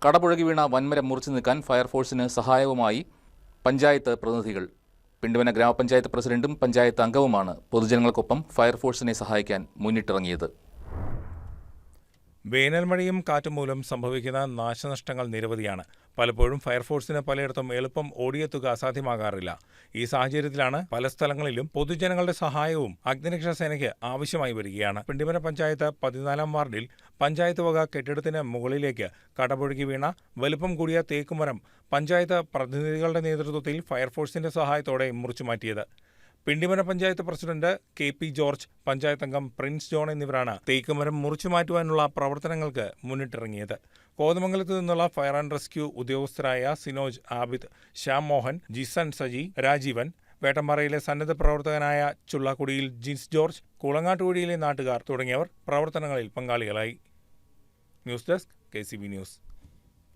കടപുഴകി വീണ വൻമരം മുറിച്ചു നീക്കാൻ ഫയർഫോഴ്സിന് സഹായവുമായി പഞ്ചായത്ത് പ്രതിനിധികൾ. പിണ്ടിമന ഗ്രാമപഞ്ചായത്ത് പ്രസിഡന്റും പഞ്ചായത്ത് അംഗവുമാണ് പൊതുജനങ്ങൾക്കൊപ്പം ഫയർഫോഴ്സിനെ സഹായിക്കാൻ മുന്നിട്ടിറങ്ങിയത്. വേനൽമഴയും കാറ്റും മൂലം സംഭവിക്കുന്ന നാശനഷ്ടങ്ങൾ നിരവധിയാണ്. പലപ്പോഴും ഫയർഫോഴ്സിന് പലയിടത്തും എളുപ്പം ഓടിയെത്തുക അസാധ്യമാകാറില്ല. ഈ സാഹചര്യത്തിലാണ് പല സ്ഥലങ്ങളിലും പൊതുജനങ്ങളുടെ സഹായവും അഗ്നിരക്ഷാസേനയ്ക്ക് ആവശ്യമായി വരികയാണ്. പിണ്ടിമന പഞ്ചായത്ത് 14-ാം വാർഡിൽ പഞ്ചായത്ത് വക കെട്ടിടത്തിന് മുകളിലേക്ക് കടപുഴകി വീണ വലുപ്പം കൂടിയ തേക്കുമരം പഞ്ചായത്ത് പ്രതിനിധികളുടെ നേതൃത്വത്തിൽ ഫയർഫോഴ്സിന്റെ സഹായത്തോടെ മുറിച്ചുമാറ്റിയത്. Pindimana panchayat president KP George, panchayat അംഗം പ്രിൻസ് ജോൺ എന്നിവരാണ് തേക്കുമരം മുറിച്ചുമാറ്റുവാനുള്ള പ്രവർത്തനങ്ങൾക്ക് മുന്നിട്ടിറങ്ങിയത്. കോതമംഗലത്ത് നിന്നുള്ള ഫയർ ആൻഡ് റെസ്ക്യൂ ഉദ്യോഗസ്ഥരായ സിനോജ്, ആബിദ്, ശ്യാം മോഹൻ, ജിസൺ സജി, രാജീവൻ, വേട്ടമ്പാറയിലെ സന്നദ്ധ പ്രവർത്തകനായ ചുള്ളാക്കുടിയിൽ ജിൻസ് ജോർജ്, കുളങ്ങാട്ടുകുഴിയിലെ നാട്ടുകാർ തുടങ്ങിയവർ പ്രവർത്തനങ്ങളിൽ പങ്കാളികളായി. News desk KCB news.